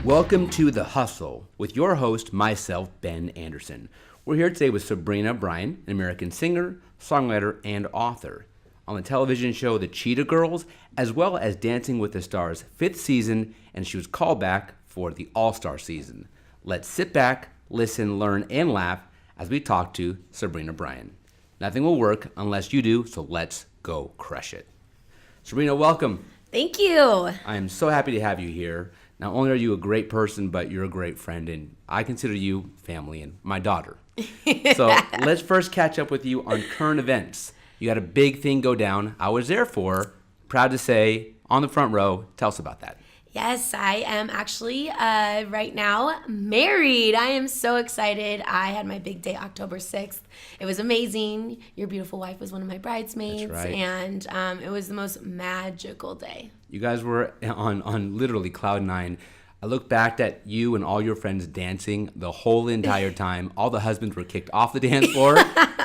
Welcome to The Hustle with your host, myself, Ben Anderson. We're here today with Sabrina Bryan, an American singer, songwriter, and author. On the television show The Cheetah Girls, as well as Dancing with the Stars' 5th season, and she was called back for the All-Star season. Let's sit back, listen, learn, and laugh as we talk to Sabrina Bryan. Nothing will work unless you do, so let's go crush it. Sabrina, welcome. Thank you. I am so happy to have you here. Not only are you a great person, but you're a great friend, and I consider you family and my daughter. So let's first catch up with you on current events. You had a big thing go down. I was there for, proud to say, on the front row. Tell us about that. Yes, I am actually right now married. I am so excited. I had my big day October 6th. It was amazing. Your beautiful wife was one of my bridesmaids. That's right. And it was the most magical day. You guys were on literally cloud nine. I look back at you and all your friends dancing the whole entire time. All the husbands were kicked off the dance floor,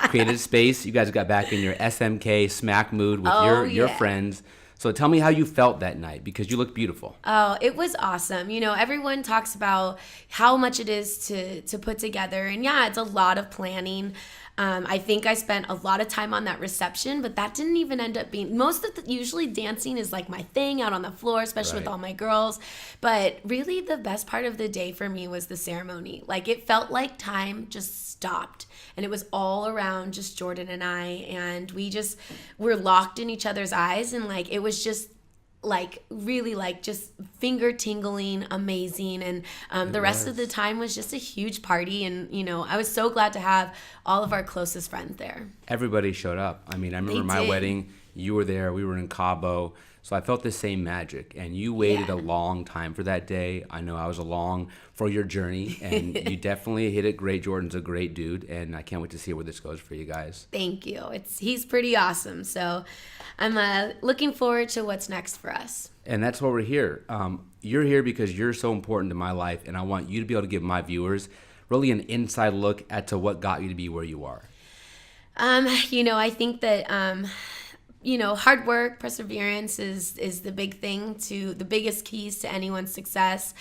created space. You guys got back in your SMK smack mood with your friends. So tell me how you felt that night, because you look beautiful. Oh, it was awesome. You know, everyone talks about how much it is to put together. And yeah, it's a lot of planning. I think I spent a lot of time on that reception, but that didn't even end up being, usually dancing is like my thing out on the floor, especially with all my girls. But really the best part of the day for me was the ceremony. Like, it felt like time just stopped, and it was all around just Jordan and I, and we just were locked in each other's eyes, and like, it was just like really like just finger tingling, amazing. And the rest of the time was just a huge party. And, you know, I was so glad to have all of our closest friends there. Everybody showed up. I mean, I remember my wedding, you were there, we were in Cabo. So I felt the same magic, and you waited a long time for that day. I know I was along for your journey, and you definitely hit it great. Jordan's a great dude, and I can't wait to see where this goes for you guys. Thank you. He's pretty awesome. So I'm looking forward to what's next for us. And that's why we're here. You're here because you're so important to my life, and I want you to be able to give my viewers really an inside look at to what got you to be where you are. You know, I think that you know, hard work, perseverance is the big thing, to the biggest keys to anyone's success.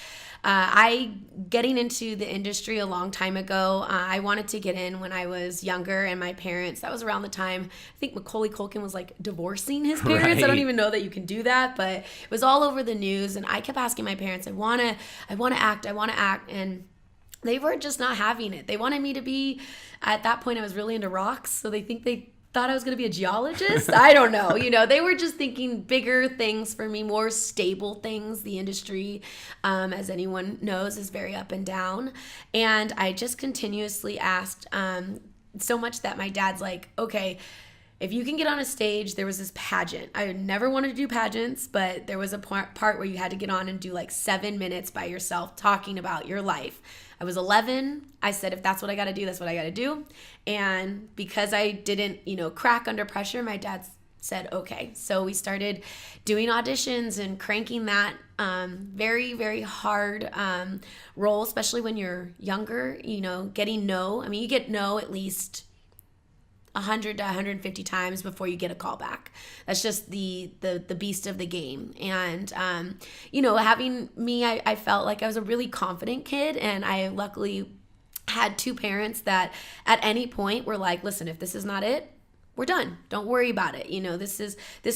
Getting into the industry a long time ago, I wanted to get in when I was younger, and my parents, that was around the time, I think Macaulay Culkin was like divorcing his parents. Right. I don't even know that you can do that, but it was all over the news, and I kept asking my parents, I want to act, and they were just not having it. They wanted me to be, at that point I was really into rocks, so they thought I was going to be a geologist. I don't know. You know, they were just thinking bigger things for me, more stable things. The industry, as anyone knows, is very up and down. And I just continuously asked, so much that my dad's like, okay, if you can get on a stage, there was this pageant. I never wanted to do pageants, but there was a part where you had to get on and do like 7 minutes by yourself talking about your life. I was 11. I said, if that's what I got to do, that's what I got to do. And because I didn't, you know, crack under pressure, my dad said, okay. So we started doing auditions and cranking that very, very hard role, especially when you're younger, you know, getting no. I mean, you get no at least 100 to 150 times before you get a call back. That's just the beast of the game. And, you know, having me, I felt like I was a really confident kid, and I luckily had 2 parents that at any point were like, listen, if this is not it, we're done. Don't worry about it. You know, this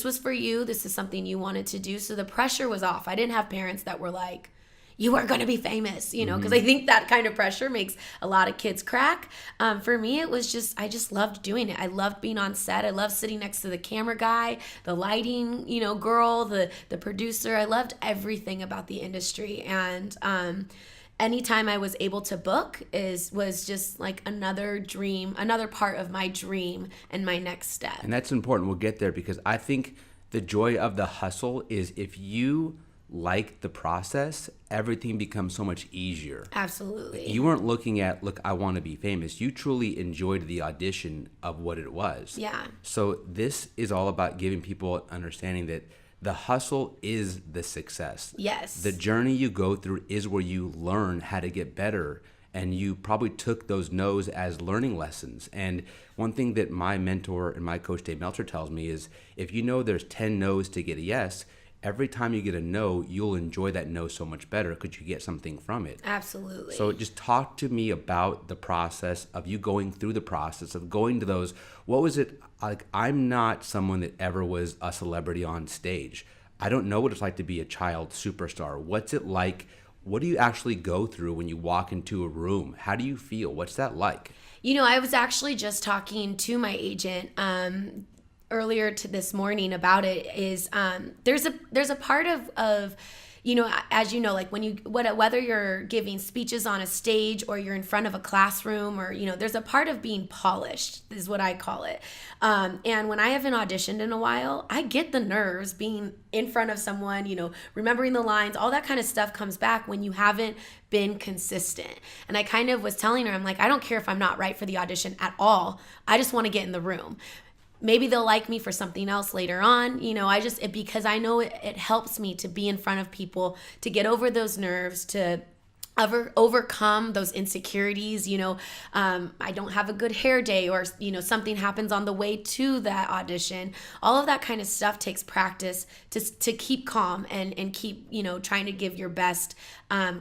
was for you. This is something you wanted to do. So the pressure was off. I didn't have parents that were like, you are going to be famous, you know, because I think that kind of pressure makes a lot of kids crack. For me, it was just, I just loved doing it. I loved being on set. I loved sitting next to the camera guy, the lighting, you know, girl, the producer. I loved everything about the industry. And anytime I was able to book was just like another dream, another part of my dream and my next step. And that's important. We'll get there, because I think the joy of the hustle is if you like the process, everything becomes so much easier. Absolutely. You weren't looking at, look, I want to be famous. You truly enjoyed the audition of what it was. Yeah. So this is all about giving people understanding that the hustle is the success. Yes. The journey you go through is where you learn how to get better. And you probably took those no's as learning lessons. And one thing that my mentor and my coach, Dave Meltzer, tells me is if you know there's 10 no's to get a yes, every time you get a no, you'll enjoy that no so much better because you get something from it. Absolutely. So just talk to me about the process of you going through the process of going to those. What was it like? I'm not someone that ever was a celebrity on stage. I don't know what it's like to be a child superstar. What's it like? What do you actually go through when you walk into a room? How do you feel? What's that like? I was actually just talking to my agent earlier to this morning about it. Is there's a part of as you know, like whether you're giving speeches on a stage or you're in front of a classroom, or there's a part of being polished is what I call it. And when I haven't auditioned in a while, I get the nerves being in front of someone, remembering the lines, all that kind of stuff comes back when you haven't been consistent. And I kind of was telling her, I'm like, I don't care if I'm not right for the audition at all. I just want to get in the room. Maybe they'll like me for something else later on. Because I know it helps me to be in front of people, to get over those nerves, to overcome those insecurities. I don't have a good hair day, or something happens on the way to that audition. All of that kind of stuff takes practice to keep calm and keep trying to give your best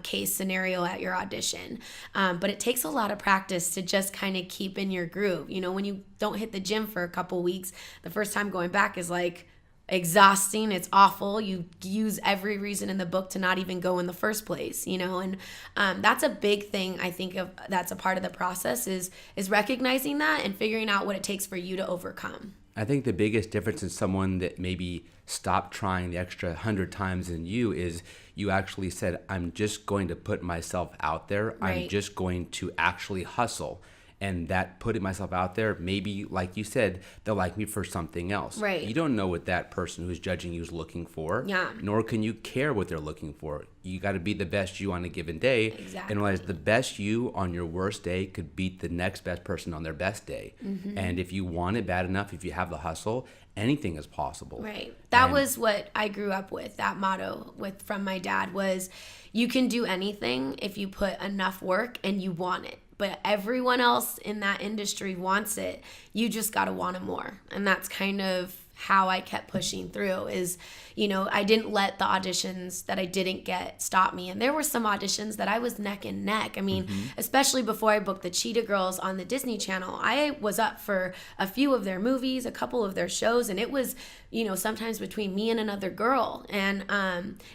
case scenario at your audition. But it takes a lot of practice to just kind of keep in your groove. When you don't hit the gym for a couple weeks, the first time going back is like exhausting. It's awful. You use every reason in the book to not even go in the first place, and that's a big thing. I think that's a part of the process is recognizing that and figuring out what it takes for you to overcome. I think the biggest difference in someone that maybe stopped trying the extra 100 times than you is you actually said, I'm just going to put myself out there. Right. I'm just going to actually hustle. And that putting myself out there, maybe, like you said, they'll like me for something else. Right. You don't know what that person who's judging you is looking for. Yeah. Nor can you care what they're looking for. You got to be the best you on a given day. Exactly. And realize the best you on your worst day could beat the next best person on their best day. Mm-hmm. And if you want it bad enough, if you have the hustle, anything is possible. Right. That was what I grew up with. That motto from my dad was, you can do anything if you put enough work and you want it. But everyone else in that industry wants it. You just got to want it more. And that's kind of how I kept pushing through is, I didn't let the auditions that I didn't get stop me. And there were some auditions that I was neck and neck. I mean, especially before I booked the Cheetah Girls on the Disney Channel, I was up for a few of their movies, a couple of their shows, and it was, sometimes between me and another girl. And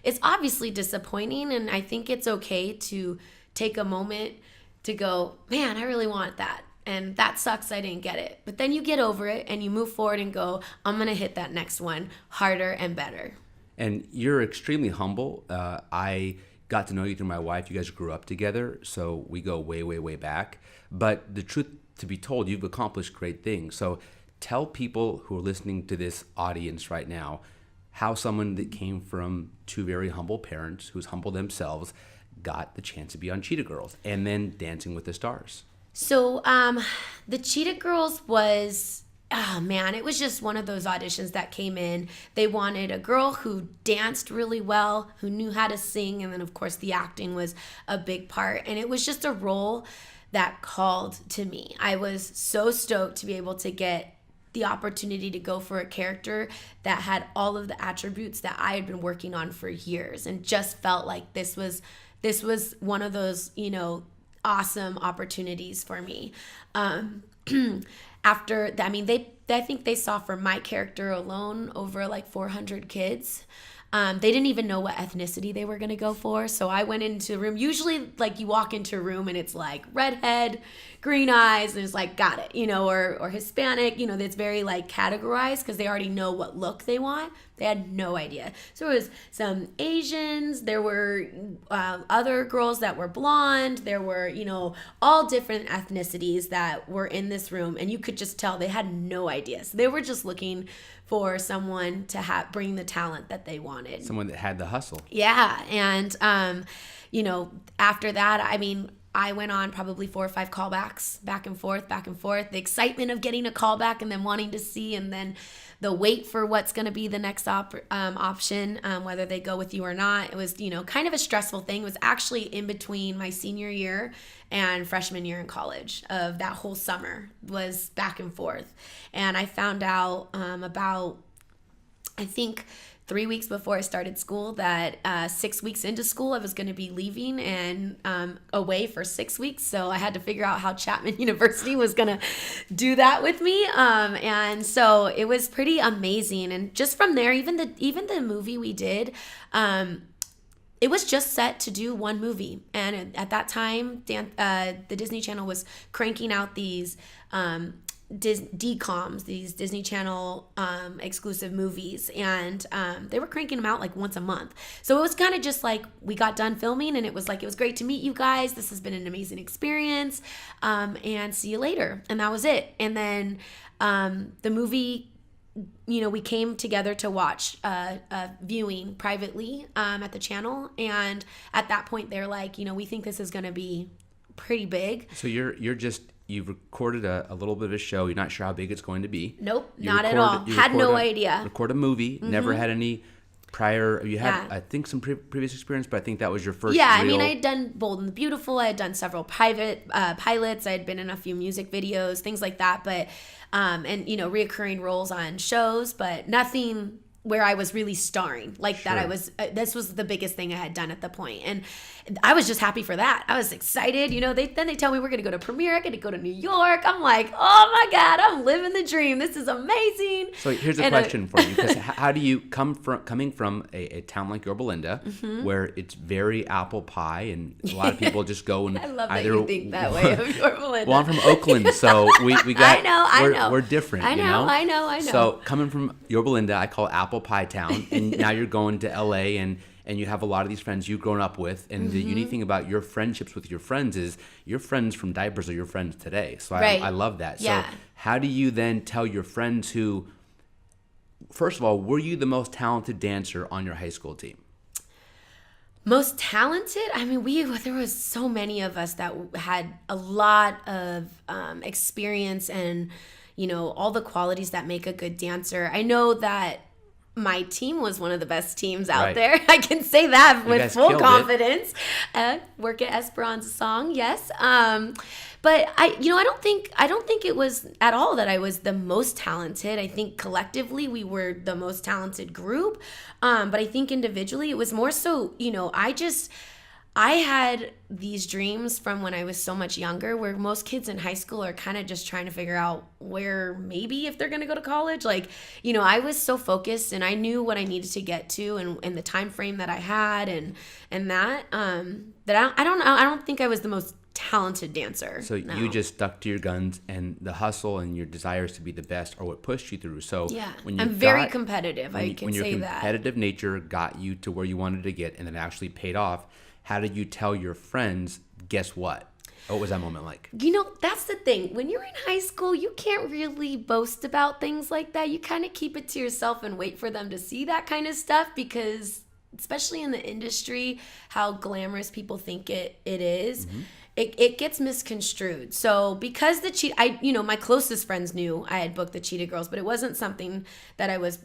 it's obviously disappointing, and I think it's okay to take a moment to go, man, I really want that. And that sucks, I didn't get it. But then you get over it and you move forward and go, I'm going to hit that next one harder and better. And you're extremely humble. I got to know you through my wife. You guys grew up together, so we go way, way, way back. But the truth to be told, you've accomplished great things. So tell people who are listening to this audience right now how someone that came from two very humble parents, who's humble themselves, got the chance to be on Cheetah Girls and then Dancing with the Stars. So the Cheetah Girls was, it was just one of those auditions that came in. They wanted a girl who danced really well, who knew how to sing, and then of course the acting was a big part. And it was just a role that called to me. I was so stoked to be able to get the opportunity to go for a character that had all of the attributes that I had been working on for years, and just felt like this was one of those, awesome opportunities for me. After that, I think they saw for my character alone over like 400 kids. They didn't even know what ethnicity they were going to go for. So I went into a room. Usually, like, you walk into a room and it's like redhead, green eyes, and it's like, got it, or Hispanic, that's very like categorized because they already know what look they want. They had no idea. So it was some Asians. There were other girls that were blonde. There were, all different ethnicities that were in this room. And you could just tell they had no idea. So they were just looking for someone to bring the talent that they wanted. Someone that had the hustle. Yeah. And, after that, I went on probably 4 or 5 callbacks, back and forth. The excitement of getting a callback and then wanting to see, and then the wait for what's going to be the next option, whether they go with you or not. It was, kind of a stressful thing. It was actually in between my senior year and freshman year in college. Of that whole summer was back and forth. And I found out about, I think, 3 weeks before I started school that 6 weeks into school I was going to be leaving and away for 6 weeks. So I had to figure out how Chapman University was going to do that with me. And so it was pretty amazing. And just from there, even the movie we did, it was just set to do one movie. And at that time, the Disney Channel was cranking out these DCOMs, these Disney Channel exclusive movies, and they were cranking them out like once a month. So it was kind of just like we got done filming, and it was like, it was great to meet you guys. This has been an amazing experience, and see you later. And that was it. And then the movie, we came together to watch a viewing privately at the channel, and at that point they're like, we think this is going to be pretty big. So you've recorded a little bit of a show. You're not sure how big it's going to be. Nope, not at all. Had no idea. Record a movie. Never had any prior. You had, I think, some previous experience, but I think that was your first. Yeah, real... I had done Bold and the Beautiful. I had done several pilots. I had been in a few music videos, things like that. But and reoccurring roles on shows, but nothing where I was really starring like that. I was this was the biggest thing I had done at the point, and I was just happy for that. I was excited. They tell me we're gonna go to premiere. I get to go to New York. I'm like, oh my God, I'm living the dream. This is amazing. So here's a question for you, because how do you coming from a town like Yorba Linda, where it's very apple pie, and a lot of people just go and I love that you think that way of Yorba Linda. Well, I'm from Oakland, so we got I know. We're different. I know. So coming from Yorba Linda, I call it apple pie town, and now you're going to LA, and you have a lot of these friends you've grown up with, and the unique thing about your friendships with your friends is your friends from diapers are your friends today. So I love that. Yeah. So how do you then tell your friends who, first of all, were you the most talented dancer on your high school team? Most talented? There was so many of us that had a lot of experience and, all the qualities that make a good dancer. I know that my team was one of the best teams out there. I can say that with full confidence. Work at Esperanza Song, yes. But I don't think it was at all that I was the most talented. I think collectively we were the most talented group. But I think individually it was more so, I had these dreams from when I was so much younger, where most kids in high school are kind of just trying to figure out where, maybe if they're going to go to college. I was so focused, and I knew what I needed to get to, and the time frame that I had, and that I don't think I was the most talented dancer. So you just stuck to your guns, and the hustle and your desires to be the best are what pushed you through. So yeah, I'm very competitive. I can say that. When your competitive nature got you to where you wanted to get, and then actually paid off, how did you tell your friends, guess what? What was that moment like? That's the thing. When you're in high school, you can't really boast about things like that. You kind of keep it to yourself and wait for them to see that kind of stuff, because especially in the industry, how glamorous people think it is. It gets misconstrued. So because my closest friends knew I had booked the Cheetah Girls, but it wasn't something that I was,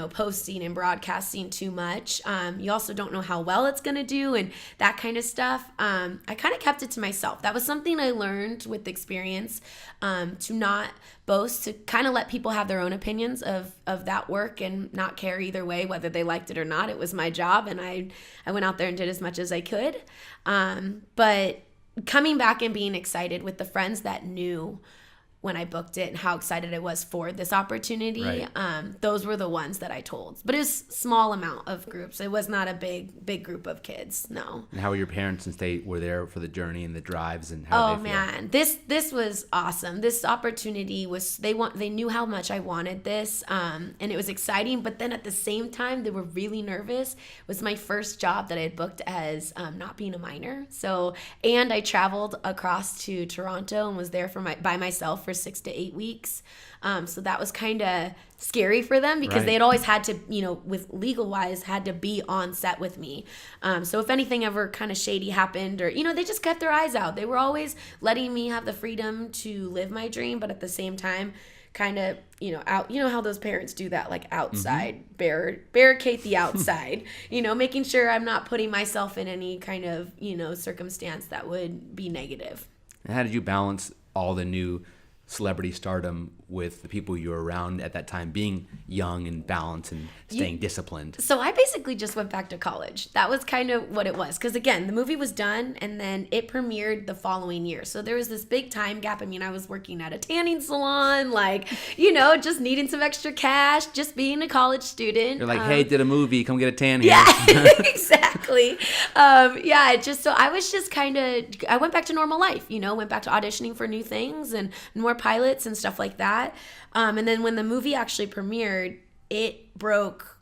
posting and broadcasting too much. You also don't know how well it's going to do and that kind of stuff. I kind of kept it to myself. That was something I learned with experience, to not boast, to kind of let people have their own opinions of that work and not care either way, whether they liked it or not. It was my job, and I went out there and did as much as I could. But coming back and being excited with the friends that knew when I booked it and how excited I was for this opportunity, those were the ones that I told. But it was a small amount of groups. It was not a big group of kids, no. And how were your parents, since they were there for the journey and the drives, and how did they feel? Man, this was awesome. This opportunity was, they knew how much I wanted this, and it was exciting. But then at the same time, they were really nervous. It was my first job that I had booked as not being a minor. And I traveled across to Toronto and was there by myself for 6 to 8 weeks. So that was kind of scary for them, because they had always had to, with legal wise, had to be on set with me. So if anything ever kind of shady happened, or, they just kept their eyes out. They were always letting me have the freedom to live my dream, but at the same time, kind of, out, how those parents do that, like outside, barricade the outside, making sure I'm not putting myself in any kind of, circumstance that would be negative. And how did you balance all the new celebrity stardom with the people you were around at that time, being young and balanced and staying disciplined? So I basically just went back to college. That was kind of what it was. Because again, the movie was done and then it premiered the following year. So there was this big time gap. I mean, I was working at a tanning salon, like, just needing some extra cash, just being a college student. You're like, hey, did a movie, come get a tan here. Yeah, exactly. So I was just I went back to normal life, went back to auditioning for new things and more pilots and stuff like that. And then when the movie actually premiered, it broke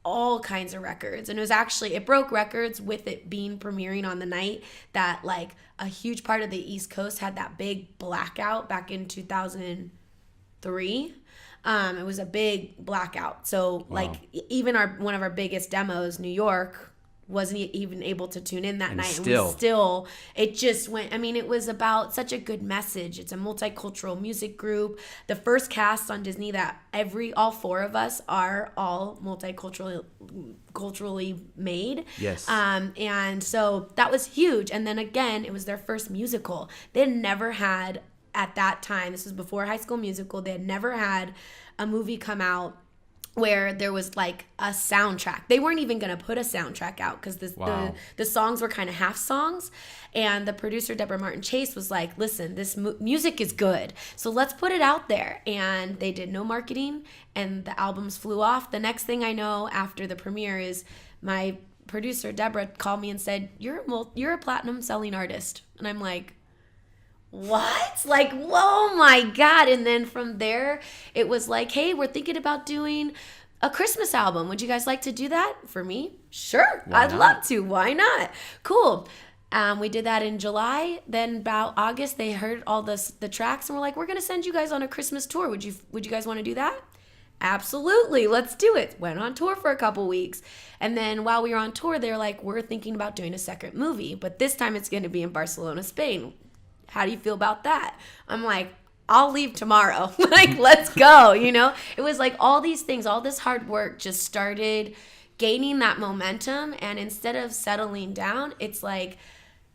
all kinds of records. And it broke records with it being premiering on the night that like a huge part of the East Coast had that big blackout back in 2003. It was a big blackout. So like even one of our biggest demos, New York, wasn't even able to tune in that night. And it just went, it was about such a good message. It's a multicultural music group. The first cast on Disney that all four of us are all culturally made. Yes. And so that was huge. And then again, it was their first musical. They had never had, at that time, this was before High School Musical, they had never had a movie come out where there was like a soundtrack. They weren't even going to put a soundtrack out because the songs were kind of half songs. And the producer, Deborah Martin Chase, was like, listen, this music is good, so let's put it out there. And they did no marketing and the albums flew off. The next thing I know after the premiere is my producer, Deborah, called me and said, you're a platinum selling artist. And I'm like, what? Like, whoa, my God. And then from there, it was like, hey, we're thinking about doing a Christmas album. Would you guys like to do that for me? Sure. I'd love to. Why not? Cool. We did that in July. Then about August, they heard all the tracks and were like, we're going to send you guys on a Christmas tour. Would you guys want to do that? Absolutely. Let's do it. Went on tour for a couple weeks. And then while we were on tour, they're like, we're thinking about doing a second movie, but this time it's going to be in Barcelona, Spain. How do you feel about that? I'm like, I'll leave tomorrow. Like, let's go, It was like all these things, all this hard work just started gaining that momentum. And instead of settling down, it's like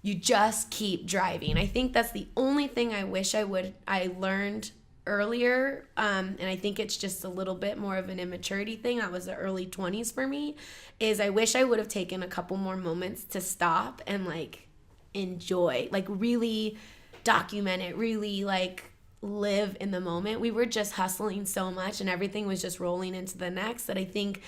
you just keep driving. I think that's the only thing I wish I learned earlier. And I think it's just a little bit more of an immaturity thing. That was the early 20s for me, is I wish I would have taken a couple more moments to stop and like enjoy, like really document it, really like live in the moment. We were just hustling so much and everything was just rolling into the next, that I think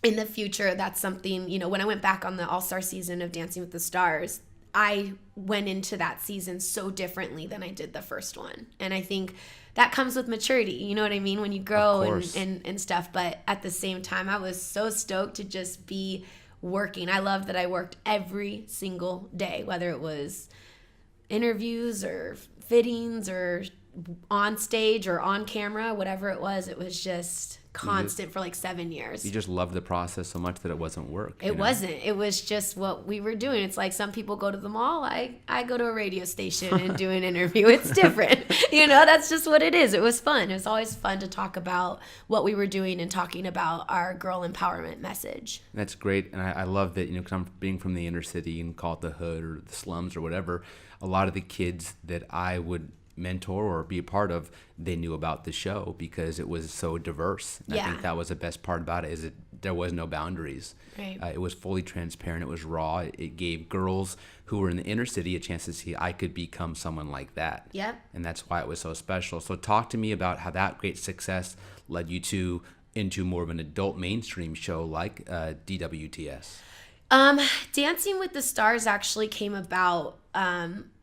in the future that's something, when I went back on the All-Star season of Dancing with the Stars, I went into that season so differently than I did the first one. And I think that comes with maturity, you know what I mean, when you grow and stuff. But at the same time, I was so stoked to just be working. I loved that I worked every single day, whether it was interviews or fittings or on stage or on camera, whatever it was was constant for like 7 years. You just loved the process so much that it wasn't work. It wasn't. It was just what we were doing. It's like some people go to the mall. I go to a radio station and do an interview. It's different. That's just what it is. It was fun. It was always fun to talk about what we were doing and talking about our girl empowerment message. That's great. And I love that, because I'm being from the inner city and call it the hood or the slums or whatever, a lot of the kids that I would mentor or be a part of, they knew about the show because it was so diverse. And I think that was the best part about it, is there was no boundaries. Right. It was fully transparent. It was raw. It gave girls who were in the inner city a chance to see, I could become someone like that. Yep. And that's why it was so special. So talk to me about how that great success led you into more of an adult mainstream show like DWTS. Dancing with the Stars actually came about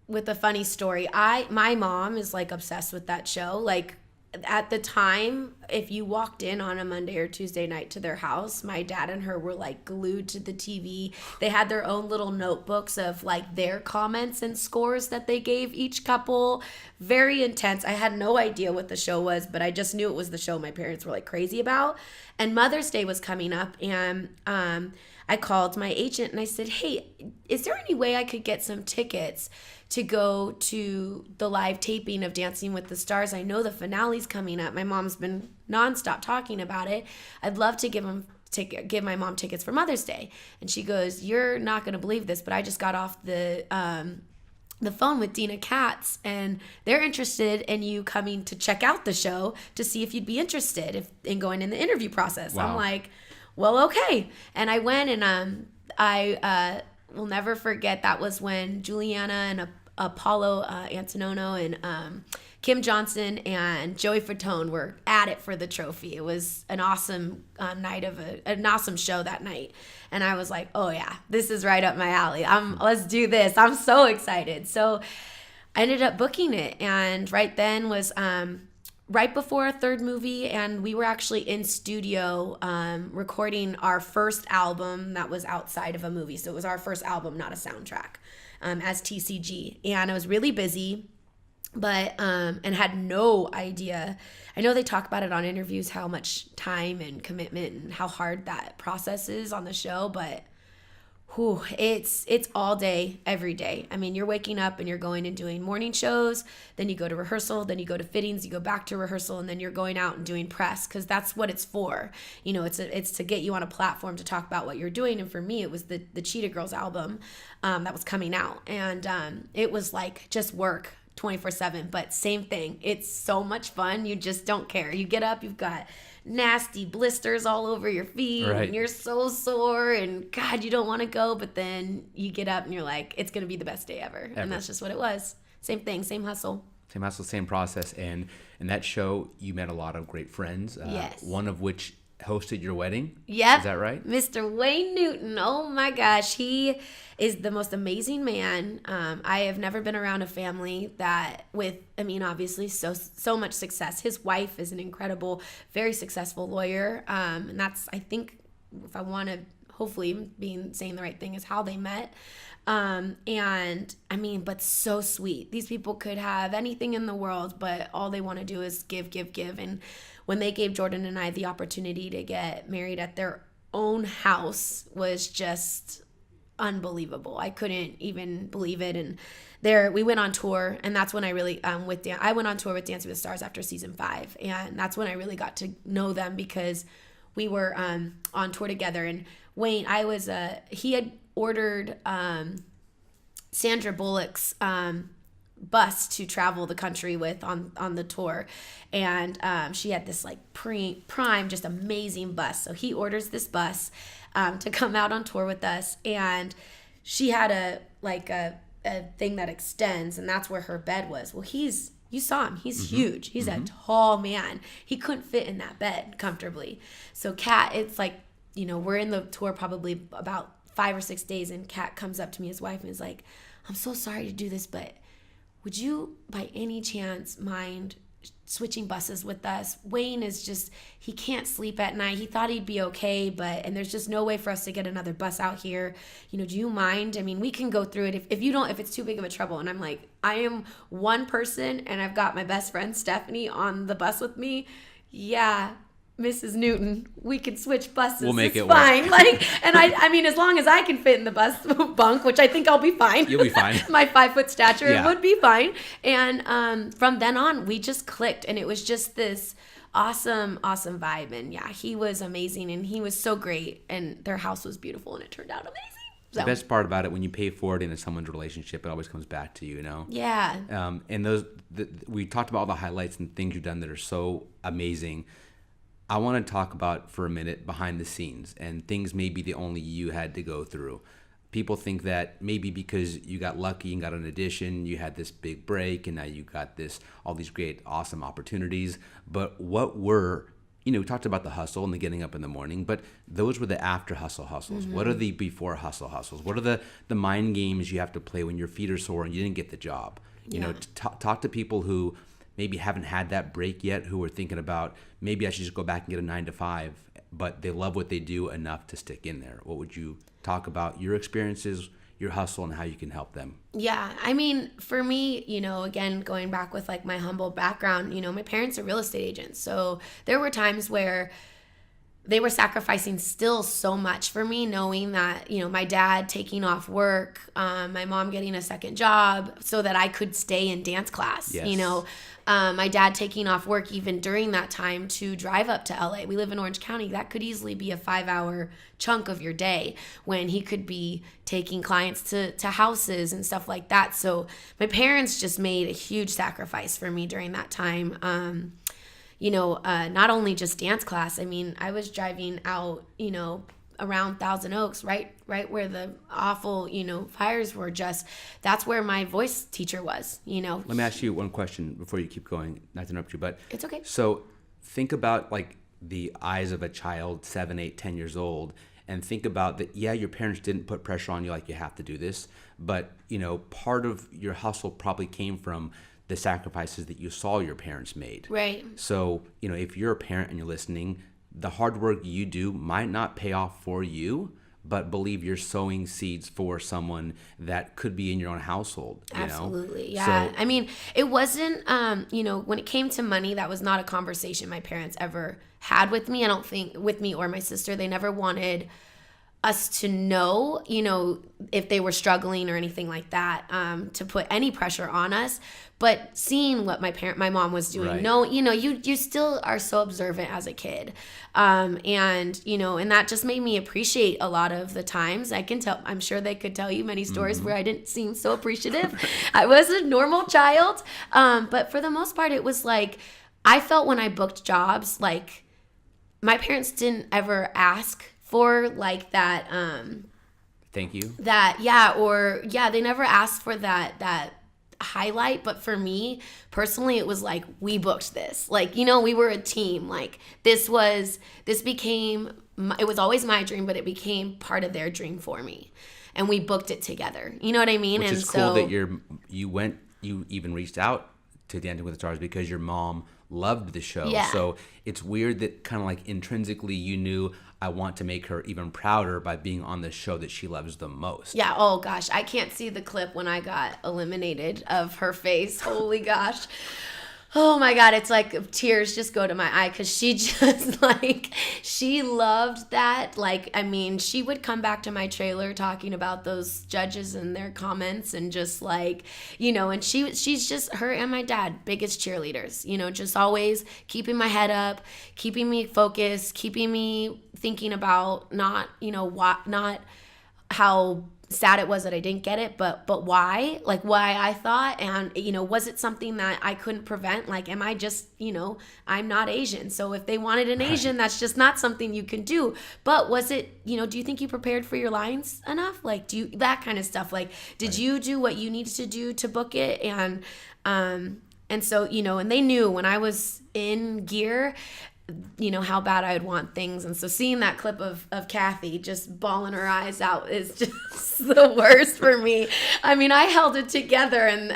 with a funny story. My mom is like obsessed with that show. Like at the time, if you walked in on a Monday or Tuesday night to their house, my dad and her were like glued to the TV. They had their own little notebooks of like their comments and scores that they gave each couple. Very intense. I had no idea what the show was, but I just knew it was the show my parents were like crazy about. And Mother's Day was coming up, and I called my agent and I said, hey, is there any way I could get some tickets to go to the live taping of Dancing with the Stars? I know the finale's coming up. My mom's been nonstop talking about it. I'd love to give my mom tickets for Mother's Day. And she goes, you're not going to believe this, but I just got off the the phone with Dina Katz, and they're interested in you coming to check out the show to see if you'd be interested in going in the interview process. Wow. I'm like, well, okay. And I went, and I will never forget, that was when Juliana and Apollo Antonono and Kim Johnson and Joey Fatone were at it for the trophy. It was an awesome night of an awesome show that night. And I was like, oh yeah, this is right up my alley. Let's do this. I'm so excited. So I ended up booking it. And right then was right before our third movie. And we were actually in studio recording our first album that was outside of a movie. So it was our first album, not a soundtrack, as TCG. And I was really busy, but and had no idea. I know they talk about it on interviews, how much time and commitment and how hard that process is on the show, but it's all day, every day. I mean, you're waking up and you're going and doing morning shows, then you go to rehearsal, then you go to fittings, you go back to rehearsal, and then you're going out and doing press, because that's what it's for. You know, it's to get you on a platform to talk about what you're doing. And for me, it was the Cheetah Girls album that was coming out, and it was like just work 24/7, but same thing. It's so much fun. You just don't care. You get up, you've got nasty blisters all over your feet, right, and you're so sore, and God, you don't want to go, but then you get up and you're like, it's going to be the best day ever. And that's just what it was. Same thing, same hustle. Same hustle, same process. And in that show, you met a lot of great friends, yes. One of which hosted your wedding. Yep. Is that right? Mr. Wayne Newton. Oh my gosh. He is the most amazing man. I have never been around a family that obviously so much success. His wife is an incredible, very successful lawyer. And that's, I think, if I want to, hopefully saying the right thing, is how they met. But so sweet. These people could have anything in the world, but all they want to do is give. And when they gave Jordan and I the opportunity to get married at their own house, was just unbelievable. I couldn't even believe it. And we went on tour, and that's when I really I went on tour with Dancing with the Stars after season 5, and that's when I really got to know them, because we were on tour together. And Wayne, he had ordered Sandra Bullock's bus to travel the country with on the tour, and she had this like prime, just amazing bus. So he orders this bus to come out on tour with us, and she had a thing that extends, and that's where her bed was. Well, you saw him. He's huge. He's a tall man. He couldn't fit in that bed comfortably. So Kat, it's like, we're in the tour probably about 5 or 6 days, and Kat comes up to me, his wife, and is like, I'm so sorry to do this, but would you by any chance mind switching buses with us? Wayne he can't sleep at night. He thought he'd be okay, and there's just no way for us to get another bus out here. Do you mind? I mean, we can go through it if it's too big of a trouble. And I'm like, I am one person, and I've got my best friend Stephanie on the bus with me. Yeah, Mrs. Newton, we can switch buses. We'll make it fine. work. And I mean, as long as I can fit in the bus bunk, which I think I'll be fine. You'll be fine. My 5-foot stature Yeah. would be fine. And from then on, we just clicked, and it was just this awesome vibe. And yeah, he was amazing, and he was so great, and their house was beautiful, and it turned out amazing. So. The best part about it, when you pay forward into someone's relationship, it always comes back to you, Yeah. And we talked about all the highlights and things you've done that are so amazing. I want to talk about for a minute behind the scenes and things maybe that only you had to go through. People think that maybe because you got lucky and got an audition, you had this big break, and now you got all these great, awesome opportunities. But what were, we talked about the hustle and the getting up in the morning, but those were the after hustles. What are the before hustles? What are the mind games you have to play when your feet are sore and you didn't get the job? Talk to people who maybe haven't had that break yet, who are thinking about, maybe I should just go back and get a 9-to-5, but they love what they do enough to stick in there. What would you talk about your experiences, your hustle, and how you can help them? Yeah, I mean, for me, again, going back with like my humble background, my parents are real estate agents. So there were times where they were sacrificing still so much for me, knowing that, my dad taking off work, my mom getting a second job so that I could stay in dance class, Yes. My dad taking off work even during that time to drive up to LA. We live in Orange County. That could easily be a 5-hour chunk of your day when he could be taking clients to houses and stuff like that. So my parents just made a huge sacrifice for me during that time. Not only just dance class. I mean, I was driving out, around Thousand Oaks, right where the awful, fires were. That's where my voice teacher was, Let me ask you one question before you keep going, not to interrupt you, but It's okay. So think about like the eyes of a child, 7, 8, 10 years old, and think about that. Yeah, your parents didn't put pressure on you like you have to do this, but part of your hustle probably came from the sacrifices that you saw your parents made. Right. So, if you're a parent and you're listening, the hard work you do might not pay off for you, but believe you're sowing seeds for someone that could be in your own household. Absolutely. Yeah. So, I mean, it wasn't, when it came to money, that was not a conversation my parents ever had with me. I don't think with me or my sister. They never wanted us to know, if they were struggling or anything like that, to put any pressure on us. But seeing what my mom was doing, right. You still are so observant as a kid. And that just made me appreciate a lot of the times. I'm sure they could tell you many stories where I didn't seem so appreciative. I was a normal child. But for the most part, it was like, I felt when I booked jobs, like my parents didn't ever ask for like that, thank you. They never asked for that highlight. But for me personally, it was like, we booked this, like, we were a team. Like it was always my dream, but it became part of their dream for me, and we booked it together. You know what I mean? Which and is cool that you even reached out to Dancing with the Stars because your mom loved the show. Yeah. So it's weird that kind of like intrinsically you knew, I want to make her even prouder by being on the show that she loves the most. Yeah. Oh gosh, I can't see the clip when I got eliminated of her face. Holy gosh. Oh my God, it's like tears just go to my eye because she just she loved that. Like, I mean, she would come back to my trailer talking about those judges and their comments and just and she's just, her and my dad, biggest cheerleaders, just always keeping my head up, keeping me focused, keeping me thinking about not how sad it was that I didn't get it, but why I thought, and was it something that I couldn't prevent? Like, am I just, I'm not Asian, so if they wanted an Asian, that's just not something you can do. But was it, do you think you prepared for your lines enough? Like, that kind of stuff. Like, did you do what you needed to do to book it? And so, and they knew when I was in gear, how bad I would want things. And so seeing that clip of Kathy just bawling her eyes out is just the worst for me. I mean, I held it together, and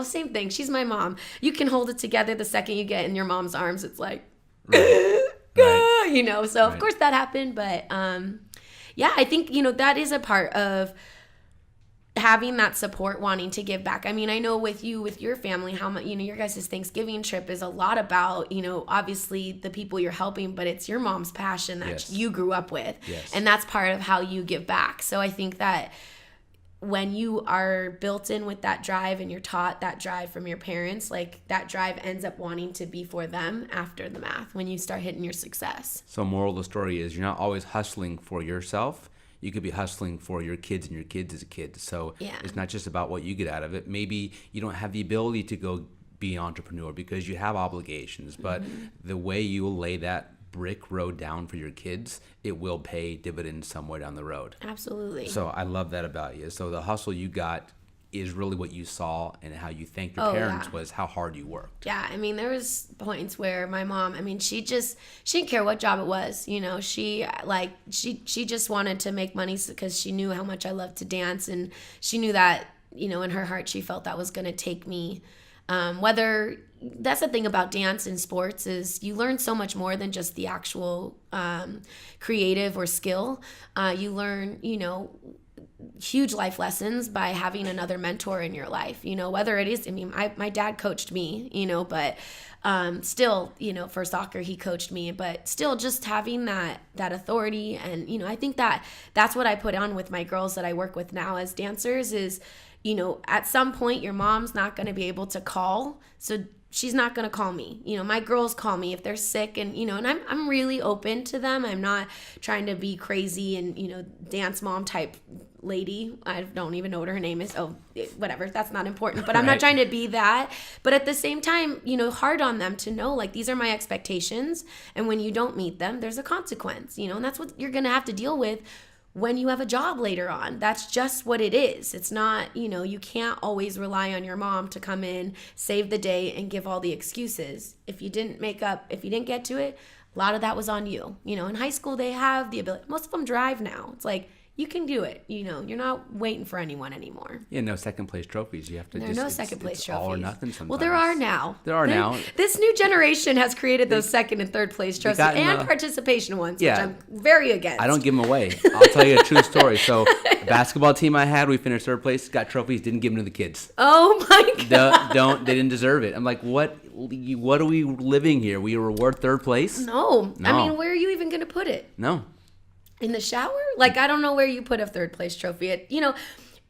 same thing. She's my mom. You can hold it together the second you get in your mom's arms. It's like, right. So of course that happened. But I think, that is a part of having that support, wanting to give back. I mean, I know with your family, how much, your guys' Thanksgiving trip is a lot about, obviously the people you're helping, but it's your mom's passion that you grew up with. Yes. And that's part of how you give back. So I think that when you are built in with that drive and you're taught that drive from your parents, like that drive ends up wanting to be for them after the math when you start hitting your success. So moral of the story is, you're not always hustling for yourself. You could be hustling for your kids and your kids as a kid. So It's not just about what you get out of it. Maybe you don't have the ability to go be an entrepreneur because you have obligations, but the way you lay that brick road down for your kids, it will pay dividends somewhere down the road. Absolutely. So I love that about you. So the hustle you got is really what you saw, and how you thanked your parents was how hard you worked. Yeah, I mean, there was points where my mom, I mean, she didn't care what job it was, she just wanted to make money because she knew how much I loved to dance, and she knew that, in her heart, she felt that was going to take me, whether, that's the thing about dance and sports is you learn so much more than just the actual creative or skill. You learn, huge life lessons by having another mentor in your life, whether it is, my dad coached me, but still, for soccer, he coached me, but still just having that authority. And, I think that's what I put on with my girls that I work with now as dancers is, at some point your mom's not going to be able to call. So she's not going to call me. My girls call me if they're sick and, and I'm really open to them. I'm not trying to be crazy and, dance mom type lady. I don't even know what her name is. Oh, whatever. That's not important, but I'm not trying to be that. But at the same time, hard on them to know, like, these are my expectations. And when you don't meet them, there's a consequence, and that's what you're going to have to deal with when you have a job later on. That's just what it is. It's not, you can't always rely on your mom to come in, save the day, and give all the excuses. If you didn't get to it, a lot of that was on you. In high school, they have the ability. Most of them drive now. It's like, you can do it. You're not waiting for anyone anymore. Yeah, no second place trophies. You have to. There are no second place trophies. All or nothing sometimes. Well, there are now. Now. This new generation has created those second and third place trophies and participation ones, which I'm very against. I don't give them away. I'll tell you a true story. So, the basketball team I had, we finished third place, got trophies, didn't give them to the kids. Oh my God! They didn't deserve it. I'm like, what? What are we living here? We reward third place? No. Where are you even going to put it? No. In the shower? Like, I don't know where you put a third place trophy.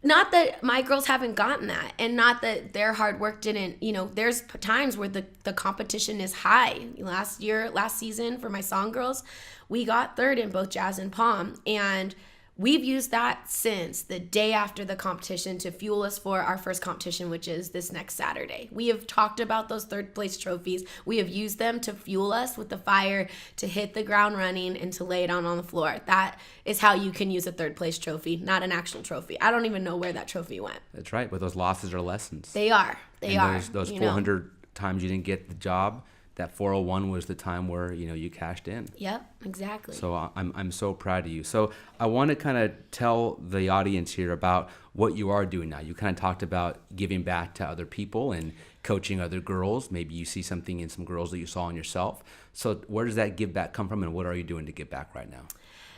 Not that my girls haven't gotten that, and not that their hard work didn't, there's times where the competition is high. Last season for my song girls, we got third in both jazz and pom, and we've used that since the day after the competition to fuel us for our first competition, which is this next Saturday. We have talked about those third place trophies. We have used them to fuel us with the fire, to hit the ground running, and to lay it on the floor. That is how you can use a third place trophy, not an actual trophy. I don't even know where that trophy went. That's right, but those losses are lessons. They are. Those 400 times you didn't get the job, that 401 was the time where you cashed in. Yep, exactly. So I'm so proud of you. So I want to kind of tell the audience here about what you are doing now. You kind of talked about giving back to other people and coaching other girls. Maybe you see something in some girls that you saw in yourself. So where does that give back come from, and what are you doing to give back right now?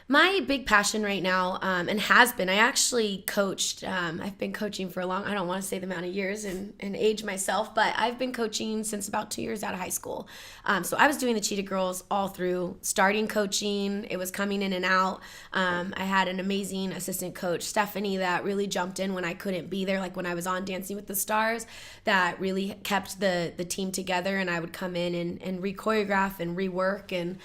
My big passion right now, and has been, I actually coached, I've been coaching for I don't want to say the amount of years and age myself, but I've been coaching since about 2 years out of high school. So I was doing the Cheetah Girls all through, starting coaching. It was coming in and out. I had an amazing assistant coach, Stephanie, that really jumped in when I couldn't be there, like when I was on Dancing with the Stars, that really kept the team together, and I would come in and re-choreograph and rework. And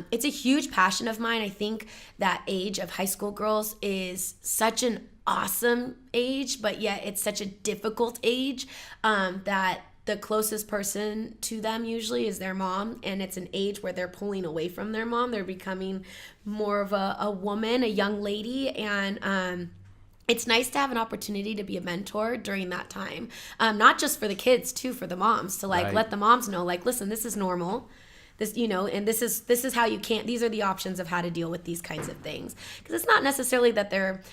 it's a huge passion of mine. I think that age of high school girls is such an awesome age, but yet it's such a difficult age, that the closest person to them usually is their mom, and it's an age where they're pulling away from their mom. They're becoming more of a woman, a young lady, and it's nice to have an opportunity to be a mentor during that time, not just for the kids, too, for the moms, to let the moms know, like, listen, this is normal. This, and this is how you can't, these are the options of how to deal with these kinds of things. Because it's not necessarily that they're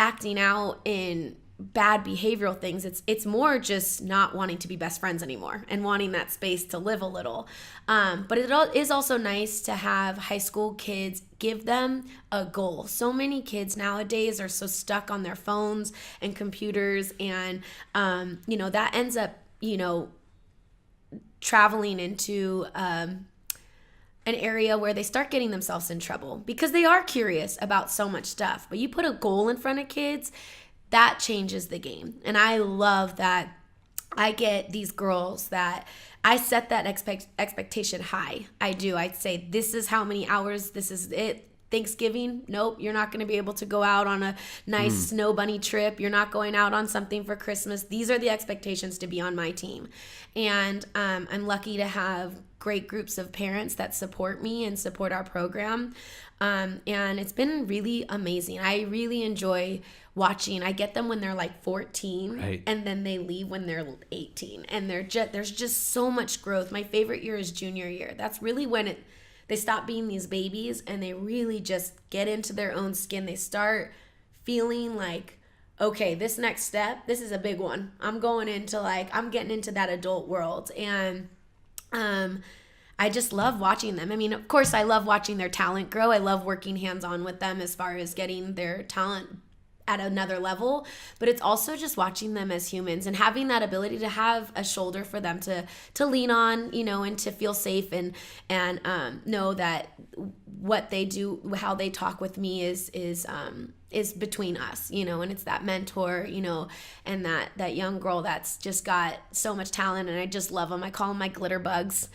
acting out in bad behavioral things. It's more just not wanting to be best friends anymore and wanting that space to live a little. But it is also nice to have high school kids give them a goal. So many kids nowadays are so stuck on their phones and computers, and that ends up traveling into an area where they start getting themselves in trouble because they are curious about so much stuff. But you put a goal in front of kids, that changes the game. And I love that I get these girls that I set that expectation high. I do. I'd say, this is how many hours, this is it. Thanksgiving, nope, you're not going to be able to go out on a nice snow bunny trip. You're not going out on something for Christmas. These are the expectations to be on my team. And I'm lucky to have great groups of parents that support me and support our program. And it's been really amazing. I really enjoy watching. I get them when they're like 14, right, and then they leave when they're 18. And there's just so much growth. My favorite year is junior year. That's really when they stop being these babies and they really just get into their own skin. They start feeling like, okay, this next step, this is a big one. I'm getting into that adult world. And I just love watching them. I mean, of course, I love watching their talent grow. I love working hands-on with them as far as getting their talent at another level, but it's also just watching them as humans and having that ability to have a shoulder for them to lean on, and to feel safe and know that what they do, how they talk with me is between us, and it's that mentor, and that young girl that's just got so much talent, and I just love them. I call them my glitter bugs.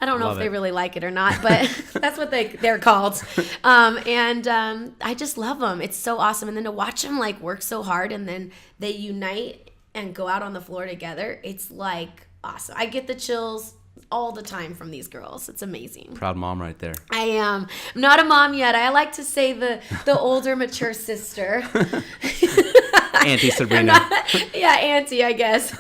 I don't know if they really like it or not, but that's what they're called. I just love them. It's so awesome. And then to watch them like work so hard and then they unite and go out on the floor together, it's like awesome. I get the chills all the time from these girls. It's amazing. Proud mom right there. I am. I'm not a mom yet. I like to say the older, mature sister. Auntie Sabrina. Yeah, auntie, I guess.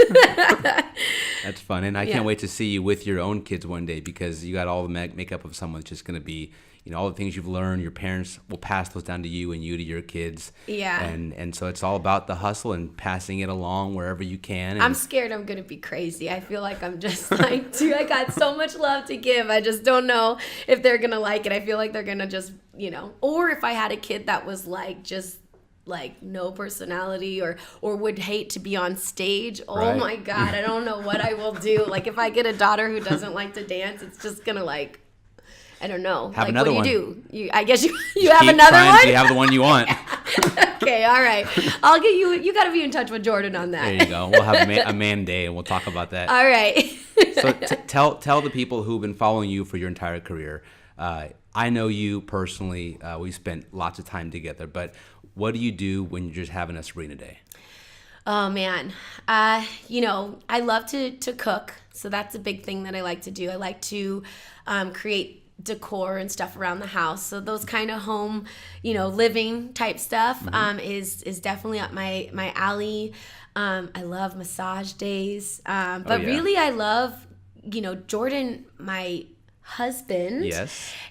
That's fun. And I can't wait to see you with your own kids one day, because you got all the makeup of someone that's just going to be, all the things you've learned. Your parents will pass those down to you and you to your kids. Yeah. And so it's all about the hustle and passing it along wherever you can. And I'm scared I'm going to be crazy. I feel like I'm just like, dude, I got so much love to give. I just don't know if they're going to like it. I feel like they're going to just, or if I had a kid that was like, just like no personality or would hate to be on stage. Oh my God. I don't know what I will do. Like if I get a daughter who doesn't like to dance, it's just going to like, I don't know. Have like, another what do you one. do? I guess you have another one? So you have the one you want. Okay, all right. I'll get you. You got to be in touch with Jordan on that. There you go. We'll have a man day and we'll talk about that. All right. So tell the people who've been following you for your entire career. I know you personally. We spent lots of time together. But what do you do when you're just having a Sabrina day? Oh man, I love to cook, so that's a big thing that I like to do. I like to create decor and stuff around the house. So those kind of home, living type stuff is definitely up my alley. I love massage days, but really I love, Jordan, my husband,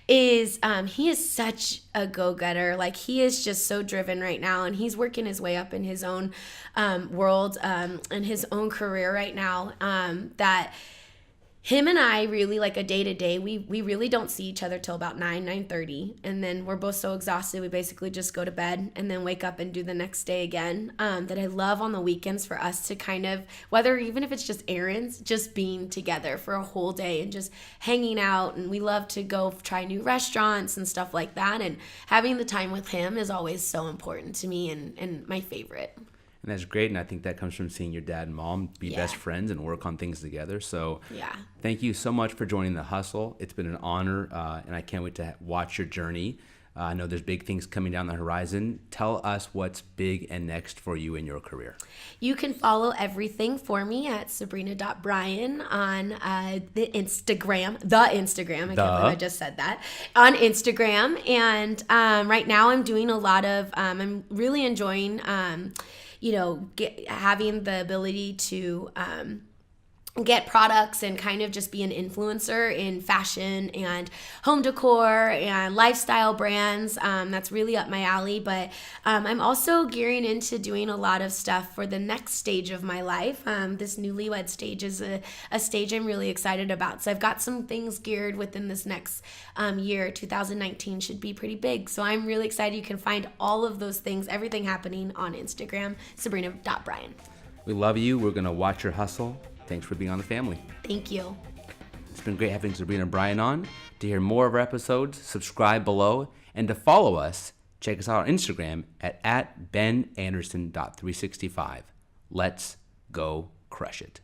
is he is such a go-getter. Like he is just so driven right now, and he's working his way up in his own world and his own career right now, that him and I really, like a day-to-day, we really don't see each other till about 9:30, and then we're both so exhausted we basically just go to bed and then wake up and do the next day again. That I love on the weekends for us to kind of, whether even if it's just errands, just being together for a whole day and just hanging out, and we love to go try new restaurants and stuff like that, and having the time with him is always so important to me and my favorite. And that's great, and I think that comes from seeing your dad and mom be best friends and work on things together. So thank you so much for joining The Hustle. It's been an honor, and I can't wait to watch your journey. I know there's big things coming down the horizon. Tell us what's big and next for you in your career. You can follow everything for me at Sabrina.Bryan on the Instagram. I can't believe I just said that. On Instagram. And right now I'm doing a lot of, I'm really enjoying having the ability to get products and kind of just be an influencer in fashion and home decor and lifestyle brands. That's really up my alley. But I'm also gearing into doing a lot of stuff for the next stage of my life. This newlywed stage is a stage I'm really excited about. So I've got some things geared within this next year. 2019 should be pretty big. So I'm really excited. You can find all of those things, everything happening on Instagram, Sabrina.Bryan. We love you. We're going to watch your hustle. Thanks for being on the family. Thank you. It's been great having Sabrina Bryan on. To hear more of our episodes, subscribe below. And to follow us, check us out on Instagram at benanderson.365. Let's go crush it.